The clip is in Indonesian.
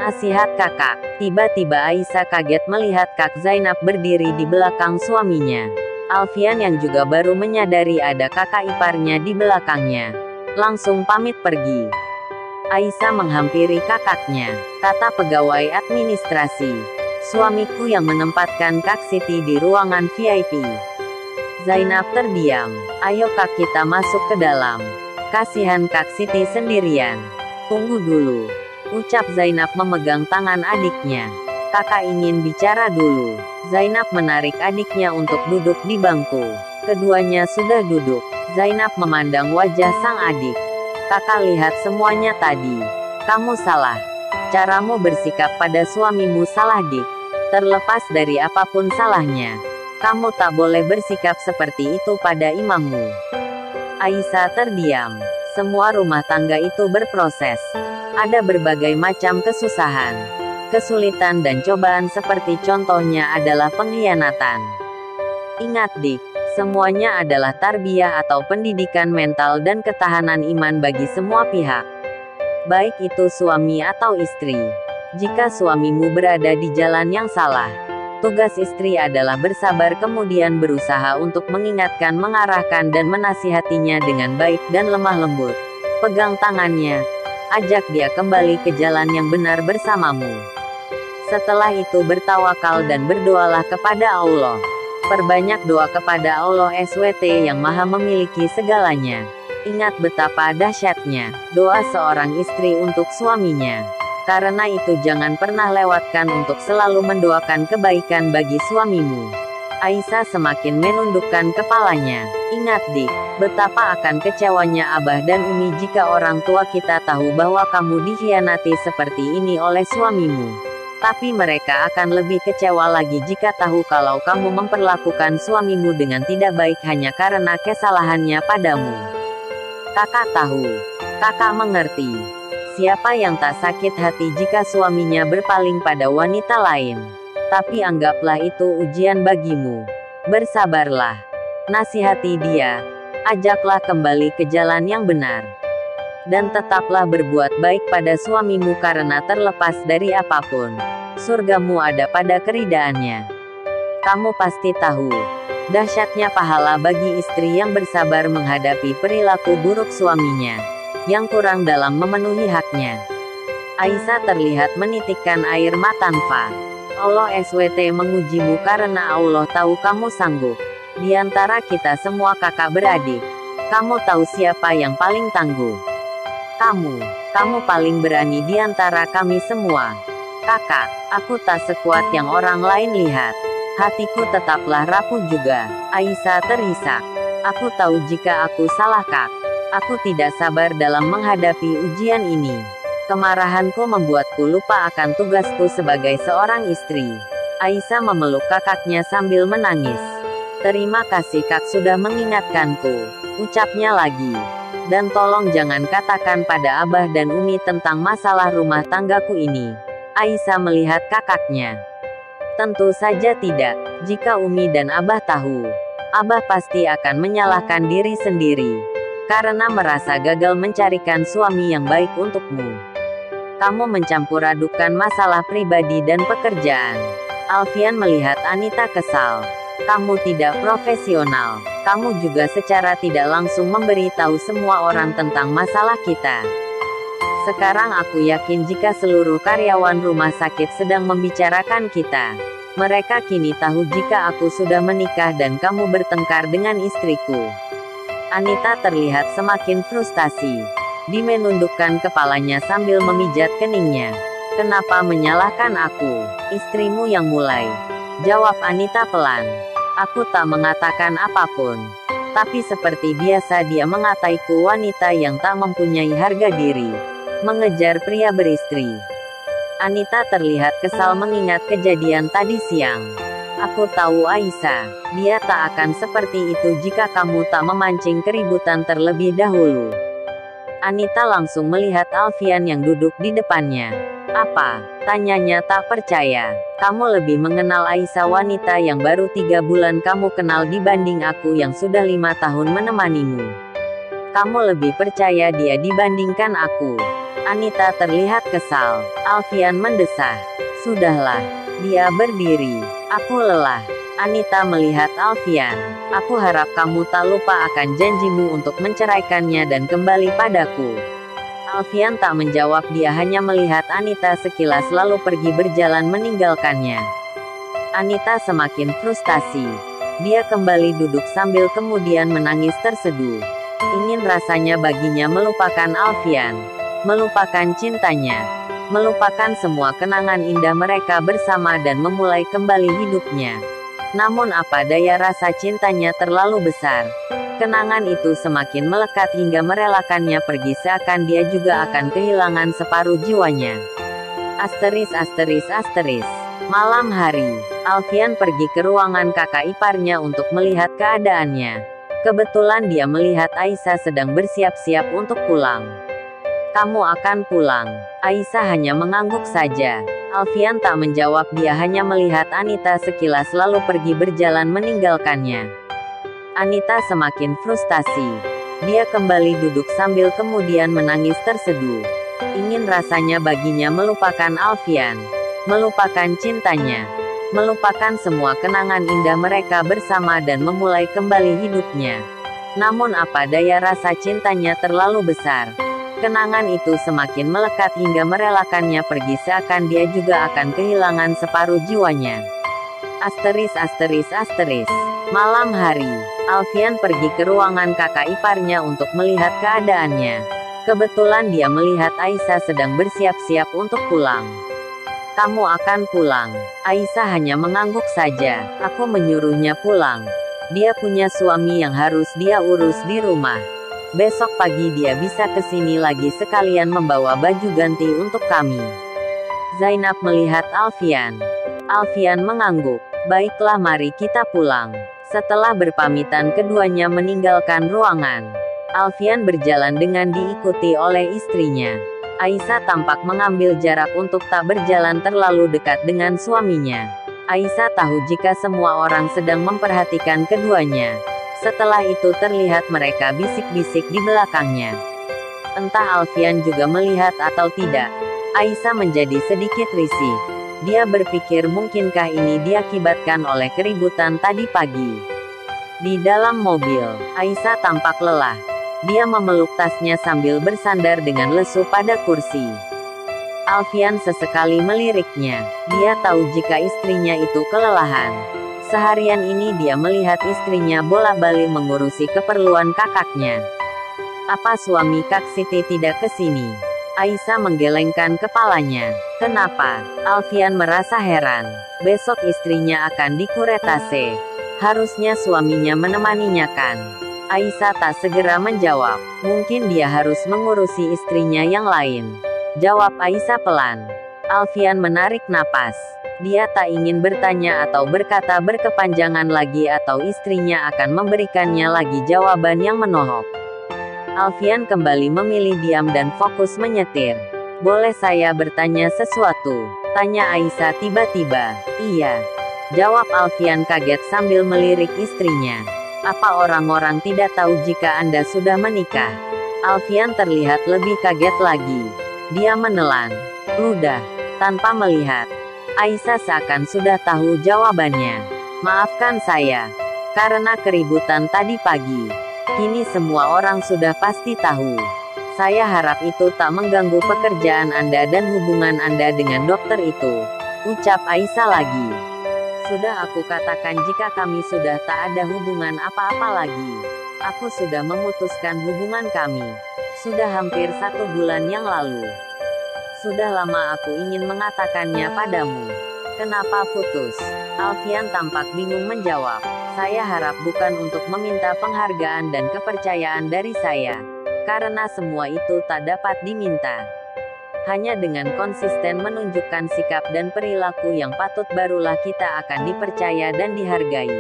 Nasihat kakak. Tiba-tiba Aisyah kaget melihat Kak Zainab berdiri di belakang suaminya. Alfian yang juga baru menyadari ada kakak iparnya di belakangnya, langsung pamit pergi. Aisyah menghampiri kakaknya, kata pegawai administrasi. Suamiku yang menempatkan Kak Siti di ruangan VIP. Zainab terdiam. Ayo Kak, kita masuk ke dalam. Kasihan Kak Siti sendirian. Tunggu dulu, ucap Zainab memegang tangan adiknya. Kakak ingin bicara dulu. Zainab menarik adiknya untuk duduk di bangku. Keduanya sudah duduk. Zainab memandang wajah sang adik. Kakak lihat semuanya tadi. Kamu salah. Caramu bersikap pada suamimu salah, Dik. Terlepas dari apapun salahnya, kamu tak boleh bersikap seperti itu pada imammu. Aisyah terdiam. Semua rumah tangga itu berproses. Ada berbagai macam kesusahan, kesulitan dan cobaan, seperti contohnya adalah pengkhianatan. Ingat Dik, semuanya adalah tarbiyah atau pendidikan mental dan ketahanan iman bagi semua pihak. Baik itu suami atau istri. Jika suamimu berada di jalan yang salah, tugas istri adalah bersabar kemudian berusaha untuk mengingatkan, mengarahkan dan menasihatinya dengan baik dan lemah lembut. Pegang tangannya, ajak dia kembali ke jalan yang benar bersamamu. Setelah itu bertawakal dan berdoalah kepada Allah. Perbanyak doa kepada Allah SWT yang maha memiliki segalanya. Ingat betapa dahsyatnya doa seorang istri untuk suaminya. Karena itu jangan pernah lewatkan untuk selalu mendoakan kebaikan bagi suamimu. Aisyah semakin menundukkan kepalanya. Ingat Dik, betapa akan kecewanya Abah dan Umi jika orang tua kita tahu bahwa kamu dikhianati seperti ini oleh suamimu. Tapi mereka akan lebih kecewa lagi jika tahu kalau kamu memperlakukan suamimu dengan tidak baik hanya karena kesalahannya padamu. Kakak tahu, kakak mengerti. Siapa yang tak sakit hati jika suaminya berpaling pada wanita lain? Tapi anggaplah itu ujian bagimu. Bersabarlah. Nasihati dia. Ajaklah kembali ke jalan yang benar. Dan tetaplah berbuat baik pada suamimu karena terlepas dari apapun, surgamu ada pada keridaannya. Kamu pasti tahu dahsyatnya pahala bagi istri yang bersabar menghadapi perilaku buruk suaminya yang kurang dalam memenuhi haknya. Aisyah terlihat menitikkan air mata. Allah SWT mengujimu karena Allah tahu kamu sanggup. Di antara kita semua kakak beradik, kamu tahu siapa yang paling tangguh. Kamu paling berani di antara kami semua. Kakak, aku tak sekuat yang orang lain lihat. Hatiku tetaplah rapuh juga. Aisyah terisak. Aku tahu jika aku salah Kak. Aku tidak sabar dalam menghadapi ujian ini. Kemarahanku membuatku lupa akan tugasku sebagai seorang istri. Aisyah memeluk kakaknya sambil menangis. Terima kasih Kak sudah mengingatkanku, ucapnya lagi. Dan tolong jangan katakan pada Abah dan Umi tentang masalah rumah tanggaku ini. Aisyah melihat kakaknya. Tentu saja tidak. Jika Umi dan Abah tahu, Abah pasti akan menyalahkan diri sendiri. Karena merasa gagal mencarikan suami yang baik untukmu. Kamu mencampur adukan masalah pribadi dan pekerjaan. Alfian melihat Anita kesal. Kamu tidak profesional. Kamu juga secara tidak langsung memberitahu semua orang tentang masalah kita. Sekarang aku yakin jika seluruh karyawan rumah sakit sedang membicarakan kita. Mereka kini tahu jika aku sudah menikah dan kamu bertengkar dengan istriku. Anita terlihat semakin frustasi. Dia menundukkan kepalanya sambil memijat keningnya. Kenapa menyalahkan aku? Istrimu yang mulai. Jawab Anita pelan. Aku tak mengatakan apapun. Tapi seperti biasa dia mengataiku wanita yang tak mempunyai harga diri. Mengejar pria beristri. Anita terlihat kesal mengingat kejadian tadi siang. Aku tahu Aisyah, dia tak akan seperti itu jika kamu tak memancing keributan terlebih dahulu. Anita langsung melihat Alfian yang duduk di depannya. Apa? Tanyanya tak percaya. Kamu lebih mengenal Aisyah wanita yang baru 3 bulan kamu kenal dibanding aku yang sudah 5 tahun menemanimu. Kamu lebih percaya dia dibandingkan aku. Anita terlihat kesal. Alfian mendesah. Sudahlah. Dia berdiri. Aku lelah. Anita melihat Alfian. Aku harap kamu tak lupa akan janjimu untuk menceraikannya dan kembali padaku. Alfian tak menjawab, dia hanya melihat Anita sekilas lalu pergi berjalan meninggalkannya. Anita semakin frustasi. Dia kembali duduk sambil kemudian menangis terseduh. Ingin rasanya baginya melupakan Alfian. Melupakan cintanya. Melupakan semua kenangan indah mereka bersama dan memulai kembali hidupnya. Namun apa daya, rasa cintanya terlalu besar. Kenangan itu semakin melekat hingga merelakannya pergi seakan dia juga akan kehilangan separuh jiwanya. *****. Malam hari, Alfian pergi ke ruangan kakak iparnya untuk melihat keadaannya. Kebetulan dia melihat Aisyah sedang bersiap-siap untuk pulang. Kamu akan pulang? Aisyah hanya mengangguk saja. Alfian tak menjawab, dia hanya melihat Anita sekilas lalu pergi berjalan meninggalkannya. Anita semakin frustasi. Dia kembali duduk sambil kemudian menangis terseduh. Ingin rasanya baginya melupakan Alfian. Melupakan cintanya. Melupakan semua kenangan indah mereka bersama dan memulai kembali hidupnya. Namun apa daya, rasa cintanya terlalu besar. Kenangan itu semakin melekat hingga merelakannya pergi seakan dia juga akan kehilangan separuh jiwanya. *****. Malam hari, Alfian pergi ke ruangan kakak iparnya untuk melihat keadaannya. Kebetulan dia melihat Aisyah sedang bersiap-siap untuk pulang. Kamu akan pulang? Aisyah hanya mengangguk saja. Aku menyuruhnya pulang. Dia punya suami yang harus dia urus di rumah. Besok pagi dia bisa kesini lagi sekalian membawa baju ganti untuk kami. Zainab melihat Alfian. Alfian mengangguk. Baiklah, mari kita pulang. Setelah berpamitan keduanya meninggalkan ruangan. Alfian berjalan dengan diikuti oleh istrinya. Aisyah tampak mengambil jarak untuk tak berjalan terlalu dekat dengan suaminya. Aisyah tahu jika semua orang sedang memperhatikan keduanya. Setelah itu terlihat mereka bisik-bisik di belakangnya. Entah Alfian juga melihat atau tidak. Aisyah menjadi sedikit risih. Dia berpikir mungkinkah ini diakibatkan oleh keributan tadi pagi. Di dalam mobil, Aisyah tampak lelah. Dia memeluk tasnya sambil bersandar dengan lesu pada kursi. Alfian sesekali meliriknya. Dia tahu jika istrinya itu kelelahan. Seharian ini dia melihat istrinya bolak-balik mengurusi keperluan kakaknya. Apa suami Kak Siti tidak ke sini? Aisyah menggelengkan kepalanya. Kenapa? Alfian merasa heran. Besok istrinya akan dikuretase. Harusnya suaminya menemaninya kan? Aisyah tak segera menjawab. Mungkin dia harus mengurusi istrinya yang lain. Jawab Aisyah pelan. Alfian menarik napas. Dia tak ingin bertanya atau berkata berkepanjangan lagi atau istrinya akan memberikannya lagi jawaban yang menohok. Alfian kembali memilih diam dan fokus menyetir. Boleh saya bertanya sesuatu? Tanya Aisyah tiba-tiba. Iya. Jawab Alfian kaget sambil melirik istrinya. Apa orang-orang tidak tahu jika Anda sudah menikah? Alfian terlihat lebih kaget lagi. Dia menelan ludah tanpa melihat. Aisyah seakan sudah tahu jawabannya. Maafkan saya. Karena keributan tadi pagi. Kini semua orang sudah pasti tahu. Saya harap itu tak mengganggu pekerjaan Anda dan hubungan Anda dengan dokter itu. Ucap Aisyah lagi. Sudah aku katakan jika kami sudah tak ada hubungan apa-apa lagi. Aku sudah memutuskan hubungan kami. Sudah hampir 1 bulan yang lalu. Sudah lama aku ingin mengatakannya padamu. Kenapa putus? Alfian tampak bingung menjawab. Saya harap bukan untuk meminta penghargaan dan kepercayaan dari saya. Karena semua itu tak dapat diminta. Hanya dengan konsisten menunjukkan sikap dan perilaku yang patut barulah kita akan dipercaya dan dihargai.